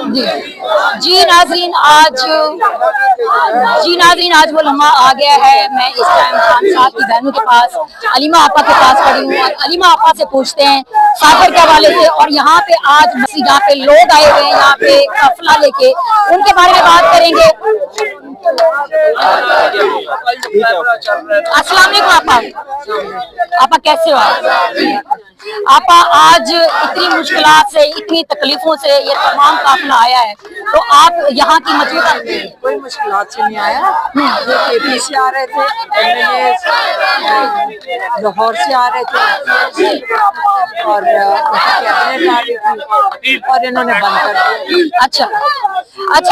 जी जी नाजरीन आज वो लम्हा आ गया है। मैं इस टाइम खान साहब की बहनों के पास अलीमा आपा के पास खड़ी हूँ और अलीमा आपा से पूछते हैं साफर के हवाले से। और यहाँ पे आज यहाँ पे लोग आए हुए हैं, यहाँ पे काफिला लेके, उनके बारे में बात करेंगे। अस्सलाम वालेकुम आपा कैसे हो आप? आपा आज इतनी मुश्किलात से, इतनी तकलीफों से ये तमाम काफिला आया है, तो आप यहाँ की मौजूदा कोई मुश्किलात से नहीं आया। ये केपी से आ रहे थे, लाहौर से आ रहे थे और कैबिनेट आ रही थी और इन्होंने बंद कर दिया। अच्छा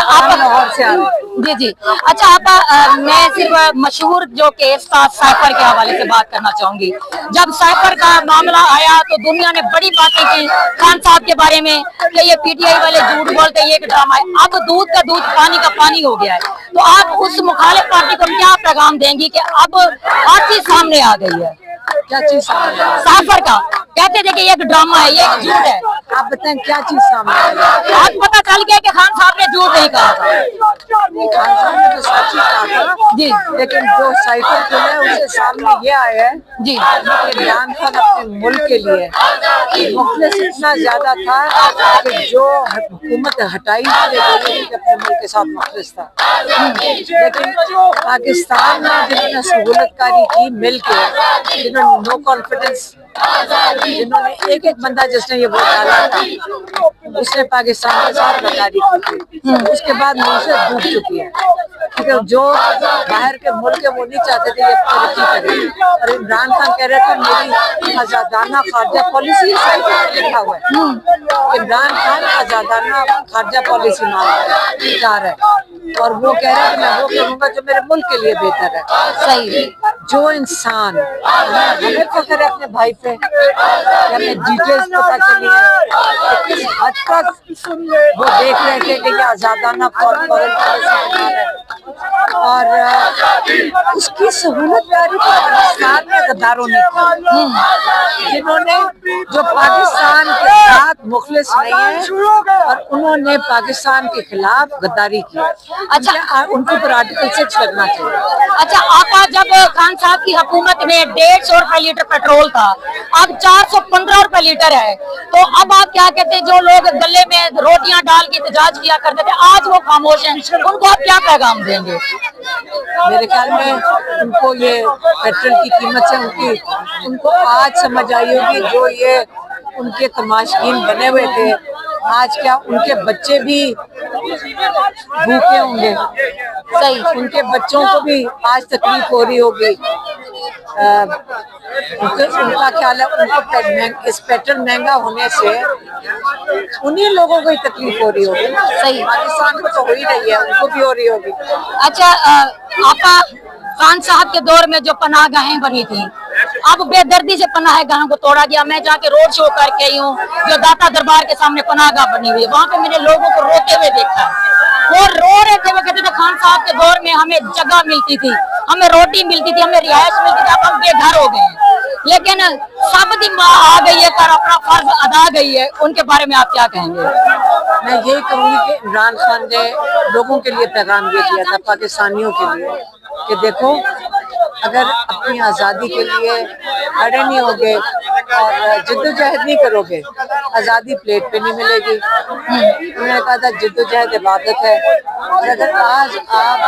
आप लाहौर से आ रहे जी अच्छा आपा मैं सिर्फ मशहूर जो केस था साइफर के हवाले से बात करना चाहूंगी। जब साइफर का मामला आया तो दुनिया ने बड़ी बातें की खान साहब के बारे में कि ये पीटीआई वाले झूठ बोलते हैं, ये एक ड्रामा है। अब दूध का दूध पानी का पानी हो गया है, तो आप उस मुखालिफ पार्टी को क्या पैगाम देंगी कि अब हर चीज सामने आ गई है? क्या चीज सामने आई? साइफर का कहते थे कि ये एक ड्रामा है, ये एक झूठ है। आप बताएं क्या चीज सामने आई? आज पता चल गया कि खान साहब ने झूठ नहीं कहा था। खान साहब ने तो सच ही कहा था जी, लेकिन जो साइफर खुला है उसके सामने ये आया है जी कि इमरान खान अपने मुल्क के लिए मुखलिस इतना ज्यादा था कि जो हुकूमत हटाई अपने मुल्क के साथ मुखलिस था। लेकिन पाकिस्तान में जिन्होंने सहूलतकारी की मिल के, जिन्होंने नो कॉन्फिडेंस, जिन्होंने एक एक बंदा जिसने ये वोट डाला था उसने पाकिस्तान के साथ गद्दारी की थी, उसके बाद मुंह से डूब चुकी है। क्योंकि जो बाहर के मुल्क है वो नहीं चाहते थे ये तरक्की करे, और इमरान खान कह रहे थे मेरी आजादाना खारजा पॉलिसी लिखा हुआ है। इमरान खान आजादाना खारजा पॉलिसी चाह रहा है और वो कह रहे हैं कि मैं वो करूंगा जो मेरे मुल्क के लिए बेहतर है। सही। जो इंसान, हमें फख्र है अपने भाई पे, हमें डिटेल्स पता चली है किस हद तक वो देख रहे थे कि ये आजादाना फॉरेन पॉलिसी बना रहे और उसकी सहूलतकारी तो पाकिस्तान में गद्दारों ने की, जिन्होंने जो पाकिस्तान के साथ मुखलिस नहीं है और उन्होंने पाकिस्तान के खिलाफ गद्दारी की। अच्छा, उनके ऊपर आर्टिकल 6 लगना चाहिए। अच्छा आपा, जब खान साहब की हुकूमत में 150 रुपए लीटर पेट्रोल था, अब 415 रुपए लीटर है, तो अब आप क्या कहते हैं? जो लोग गले में रोटियां डाल के एहतजाज किया करते थे आज वो खामोश हैं, उनको आप क्या पैगाम देंगे? मेरे ख्याल में उनको ये पेट्रोल की कीमत से उनको आज समझ आई होगी। जो ये उनके तमाशकीन बने हुए थे, आज क्या उनके बच्चे भी भूखे होंगे? सही, उनके बच्चों को भी आज तकलीफ हो रही होगी। उनका ख्याल है उनको इस पेट्रोल महंगा होने से उन्हीं लोगों को ही तकलीफ हो रही होगी। सही, पाकिस्तान को तो हो ही रही है, उनको भी हो रही होगी। अच्छा आपा, खान साहब के दौर में जो पनाहगाहें बनी थी, अब बेदर्दी से पनाहगाहों को तोड़ा गया। मैं जाके रोड शो करके आई हूँ, जो दाता दरबार के सामने पनाहगाह बनी हुई है, वहाँ पे मैंने लोगों को रोते हुए देखा। वो रो रहे थे, वो कहते थे खान साहब के दौर में हमें जगह मिलती थी, हमें रोटी मिलती थी, हमें रिहायश मिलती थी, अब हम बेघर हो गए हैं। लेकिन साबती माँ आ गई है कर अपना फर्ज अदा गई है, उनके बारे में आप क्या कहेंगे? मैं यही कहूँगी कि इमरान खान ने लोगों के लिए पैगाम ये दिया था, पाकिस्तानियों के लिए, कि देखो अगर अपनी आज़ादी के लिए खड़े नहीं होगे और जिद्दोजहद नहीं करोगे, आज़ादी प्लेट पे नहीं मिलेगी। उन्होंने कहा था जिद्दोजहद इबादत है, और अगर आज आप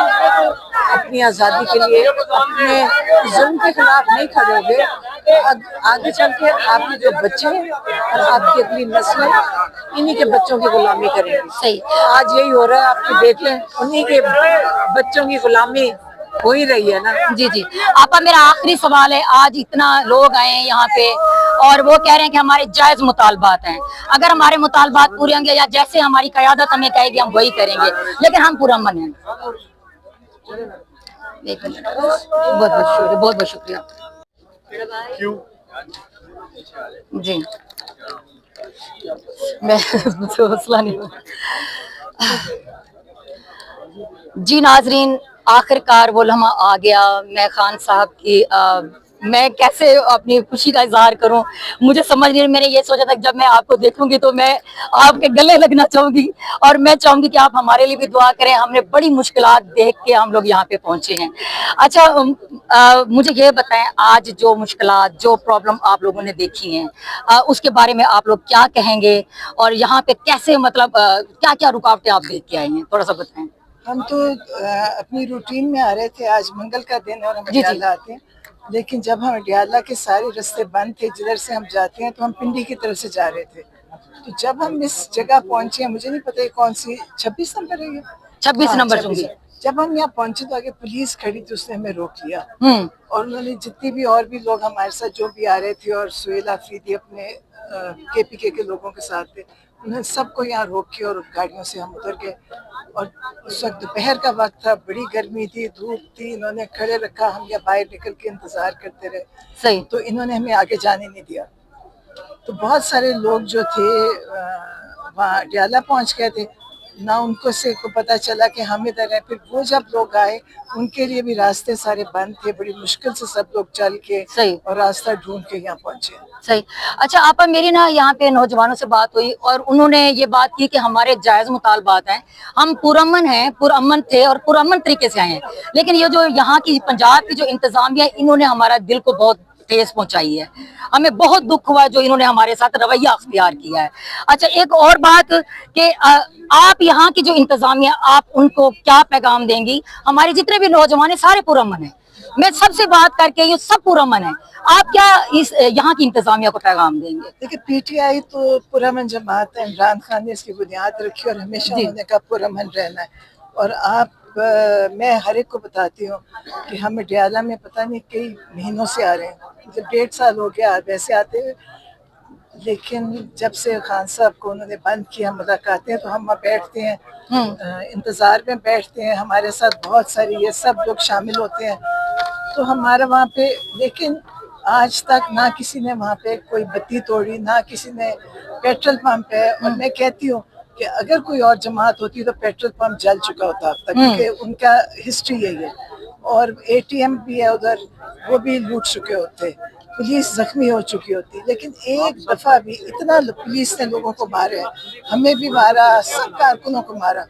अपनी आज़ादी के लिए अपने जुल्म के खिलाफ नहीं खड़े होगे तो आगे चल के आपके जो बच्चे और आपकी अगली नस्लें इन्हीं के बच्चों की गुलामी करेंगी। सही, आज यही हो रहा है, आपके देख लें, उन्हीं के बच्चों की गुलामी हो ही रही है ना। जी जी आपा, मेरा आखिरी सवाल है। आज इतना लोग आए हैं यहाँ पे और वो कह रहे हैं कि हमारे जायज मुतालबात हैं, अगर हमारे मुतालबात पूरे होंगे या जैसे हमारी क़यादत हमें कहेगी हम वही करेंगे, लेकिन हम पूरा मन हैं। एक मिनट, बहुत बहुत शुक्रिया, बहुत बहुत शुक्रिया। जी मैं हौसला नहीं। जी नाजरीन, आखिरकार वो लम्हा आ गया। मैं खान साहब की मैं कैसे अपनी खुशी का इजहार करूं, मुझे समझ नहीं। मैंने ये सोचा था कि जब मैं आपको देखूंगी तो मैं आपके गले लगना चाहूंगी, और मैं चाहूंगी कि आप हमारे लिए भी दुआ करें। हमने बड़ी मुश्किलात देख के हम लोग यहाँ पे पहुंचे हैं। अच्छा, मुझे ये बताएं, आज जो मुश्किलात, जो प्रॉब्लम आप लोगों ने देखी हैं, उसके बारे में आप लोग क्या कहेंगे, और यहाँ पे कैसे, मतलब क्या क्या रुकावटें आप देख के आए हैं, थोड़ा सा बताएं। हम तो अपनी रूटीन में आ रहे थे, आज मंगल का दिन है और हम जी जी। अडियाला आते हैं, लेकिन जब हम अडियाला के सारे रास्ते बंद थे जिधर से हम जाते हैं, तो हम पिंडी की तरफ से जा रहे थे। तो जब हम इस जगह पहुंचे हैं, मुझे नहीं पता ये कौन सी 26 नंबर है ये, 26 हाँ नंबर 26। होंगी। जब हम यहाँ पहुंचे तो आगे पुलिस खड़ी थी, उसने हमें रोक लिया हम्म। और उन्होंने जितनी भी और भी लोग हमारे साथ जो भी आ रहे थे, और सुहेल अफरीदी अपने केपीके के लोगों के साथ थे, उन्होंने सबको यहाँ रोक के और गाड़ियों से हम उतर गए। और उस वक्त दोपहर का वक्त था, बड़ी गर्मी थी, धूप थी, इन्होंने खड़े रखा, हम यहाँ बाहर निकल के इंतजार करते रहे। सही। तो इन्होंने हमें आगे जाने नहीं दिया। तो बहुत सारे लोग जो थे वहाँ अडियाला पहुँच गए थे ना, उनको से को पता चला कि हम इधर हैं। फिर वो जब लोग आए, उनके लिए भी रास्ते सारे बंद थे, बड़ी मुश्किल से सब लोग चल के सही। और रास्ता ढूंढ के यहाँ पहुंचे। सही। अच्छा आपा, मेरी ना यहाँ पे नौजवानों से बात हुई और उन्होंने ये बात की कि हमारे जायज मुतालबात हैं, हम पुरअमन हैं, पुरअमन थे और पुरअमन तरीके से आए हैं, लेकिन ये जो यहाँ की पंजाब की जो इंतजामिया है, इन्होंने हमारा दिल को बहुत ठेस पहुंचाई है। हमें बहुत दुख हुआ जो इन्होंने हमारे साथ रवैया अख्तियार किया है। अच्छा, एक और बात कि आप यहाँ की जो इंतजामिया, आप उनको क्या पैगाम देंगी? हमारे जितने भी नौजवान हैं सारे पुरअमन हैं, मैं सबसे बात करके ये सब पुरअमन है, आप क्या इस यहाँ की इंतजामिया को पैगाम देंगे? देखिए, पीटीआई तो पुरअमन जमात है, इमरान खान ने इसकी बुनियाद रखी और हमेशा उन्होंने कहा पुरअमन रहना है। और आप मैं हर एक को बताती हूँ कि हम अडियाला में पता नहीं कई महीनों से आ रहे हैं, मतलब 1.5 साल हो गया वैसे आते हुए, लेकिन जब से खान साहब को उन्होंने बंद किया मुलाकातें, तो हम वहाँ बैठते हैं, इंतज़ार में बैठते हैं, हमारे साथ बहुत सारी ये सब लोग शामिल होते हैं, तो हमारा वहाँ पे, लेकिन आज तक ना किसी ने वहाँ पे कोई बत्ती तोड़ी, ना किसी ने पेट्रोल पंप है। और मैं कहती हूँ कि अगर कोई और जमात होती तो पेट्रोल पंप जल चुका होता अब तक, क्योंकि उनका हिस्ट्री यही है। और एटीएम भी है उधर, वो भी लूट चुके होते, पुलिस जख्मी हो चुकी होती, लेकिन एक दफा भी इतना पुलिस ने लोगों को मारे, हमें भी मारा, सब कारकुनों को मारा,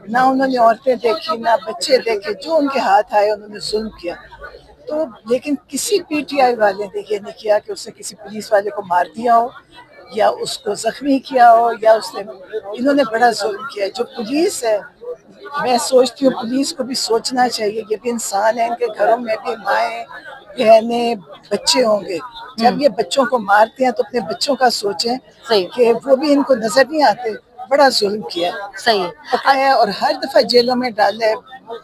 ना उन्होंने औरतें देखी, ना बच्चे देखे, जो उनके हाथ आए उन्होंने जुल्म किया। तो लेकिन किसी पीटीआई वाले ने ये नहीं किया कि उसने किसी पुलिस वाले को मार दिया हो या उसको जख्मी किया हो, या उसने, इन्होंने बड़ा जुल्म किया। जो पुलिस है, मैं सोचती हूँ पुलिस को भी सोचना चाहिए, ये भी इंसान है, इनके घरों में भी माएँ बहनें बच्चे होंगे, जब ये बच्चों को मारते हैं तो अपने बच्चों का सोचें कि वो भी इनको नजर नहीं आते। बड़ा जुल्म किया, सही है, पकड़ाया और हर दफा जेलों में डाला है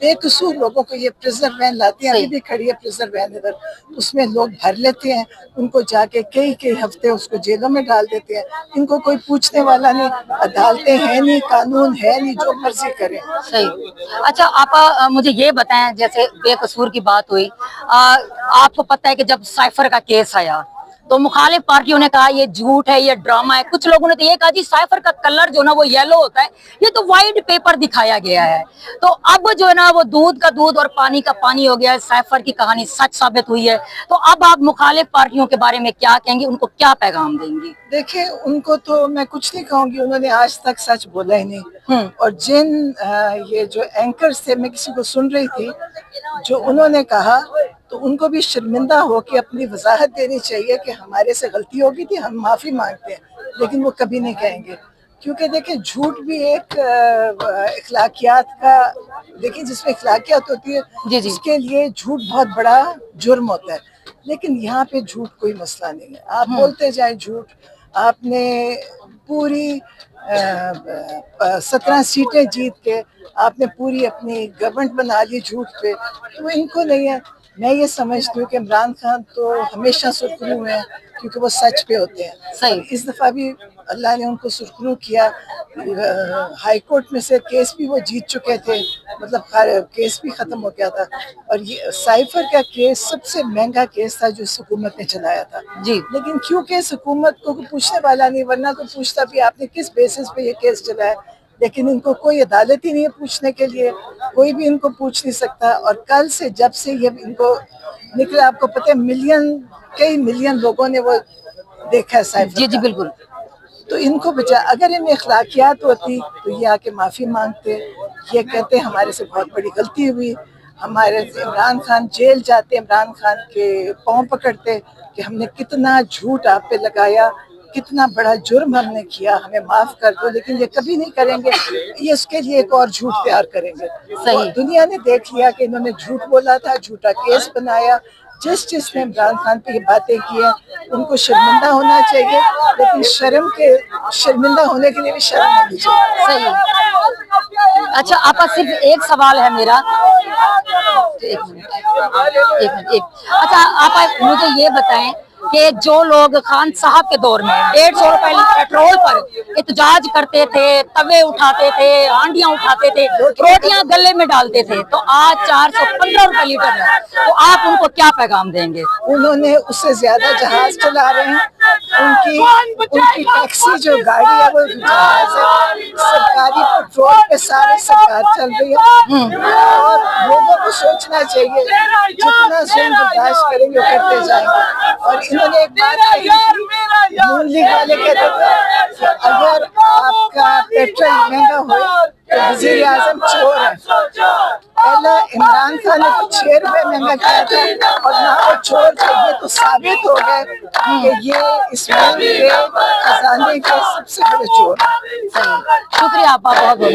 बेकसूर लोगों को। ये प्रिजनर वैन लाती हैं, अभी भी खड़ी है प्रिजनर वैन इधर, उसमें लोग भर लेते हैं, उनको जाके कई कई हफ्ते उसको जेलों में डाल देते हैं। इनको कोई पूछने वाला नहीं, अदालतें हैं नहीं, कानून है नहीं, जो मर्जी करें। सही। अच्छा आप मुझे ये बताएं, जैसे बेकसूर की बात हुई, आपको पता है कि जब साइफर का केस आया तो मुखालिफ पार्टियों ने कहा ये झूठ है, ये ड्रामा है। कुछ लोगों ने तो ये कहा जी साइफर का कलर जो ना वो येलो होता है, ये तो वाइट पेपर दिखाया गया है। तो अब जो है ना वो दूध का दूध और पानी का पानी हो गया है, साइफर की कहानी सच साबित हुई है। तो अब आप मुखालिफ पार्टियों के बारे में क्या कहेंगी, उनको क्या पैगाम देंगी? देखिए, उनको तो मैं कुछ नहीं कहूँगी, उन्होंने आज तक सच बोला ही नहीं। और जिन ये जो एंकर्स थे, मैं किसी को सुन रही थी जो उन्होंने कहा, तो उनको भी शर्मिंदा हो के अपनी वजाहत देनी चाहिए कि हमारे से गलती हो गई थी, हम माफ़ी मांगते हैं, लेकिन वो कभी नहीं कहेंगे। क्योंकि देखिए, झूठ भी एक इखलाकियात का, देखिए जिसमें इखलाकियात होती है उसके लिए झूठ बहुत बड़ा जुर्म होता है, लेकिन यहाँ पे झूठ कोई मसला नहीं है। आप बोलते जाए झूठ, आपने पूरी 17 सीटें जीत के आपने पूरी अपनी गवर्नमेंट बना ली झूठ पे, तो इनको नहीं है। मैं ये समझती हूँ कि इमरान खान तो हमेशा सुरखरू हैं, क्योंकि वो सच पे होते हैं। सही। इस दफ़ा भी अल्लाह ने उनको सुरखरू किया। हाई कोर्ट में से केस भी वो जीत चुके थे, मतलब केस भी ख़त्म हो गया था। और ये साइफर का केस सबसे महंगा केस था जो इस हुकूमत ने चलाया था जी। लेकिन क्योंकि इस हुकूमत को पूछने वाला नहीं, वरना तो पूछता भी आपने किस बेसिस पे ये केस चलाया। लेकिन इनको कोई अदालत ही नहीं है पूछने के लिए, कोई भी इनको पूछ नहीं सकता। और कल से जब से ये इनको निकला, आपको पता है कई मिलियन लोगों ने वो देखा है साइफर जी जी का। बिल्कुल। तो इनको बचा, अगर इनमें अखलाकियात होती तो ये आके माफ़ी मांगते, ये कहते हमारे से बहुत बड़ी गलती हुई, हमारे इमरान खान जेल जाते, इमरान खान के पाँव पकड़ते कि हमने कितना झूठ आप पे लगाया, कितना बड़ा जुर्म हमने किया, हमें माफ़ कर दो। लेकिन ये कभी नहीं करेंगे, ये उसके लिए एक और झूठ तैयार करेंगे। सही। दुनिया ने देख लिया कि इन्होंने झूठ बोला था, झूठा केस बनाया। जिसने इमरान खान पे ये बातें की है उनको शर्मिंदा होना चाहिए, लेकिन शर्मिंदा होने के लिए भी शर्म होनी चाहिए। सही। अच्छा आपा, सिर्फ एक सवाल है मेरा, एक मिनट एक। अच्छा आप मुझे ये बताएं कि जो लोग खान साहब के दौर में 150 रुपए पेट्रोल पर एहतजाज करते थे, तवे उठाते थे, हांडियां उठाते थे, रोटियां गले में डालते थे, तो आज 415 रुपए लीटर है, तो आप उनको क्या पैगाम देंगे? उन्होंने उससे ज्यादा जहाज चला रहे हैं, उनकी टैक्सी जो गाड़ी है वो जहाज है, सरकारी पेट्रोल पे सारे सरकार चल रही है। और लोगों को सोचना चाहिए, जितना जुल्म बर्दाश्त करेंगे वो करते जाएंगे। और इन्होंने एक बात कही, नून लीग वाले कहते थे कि अगर आपका पेट्रोल महंगा हो तो वजीर आजम चोर है। पहला इमरान खान ने तो 6 रुपए महंगा किया था, और ना वो चोर थे, ये तो साबित हो गए कि ये इस मुल्क के खजाने के सबसे बड़े चोर हैं। सही। शुक्रिया आपका बहुत बहुत।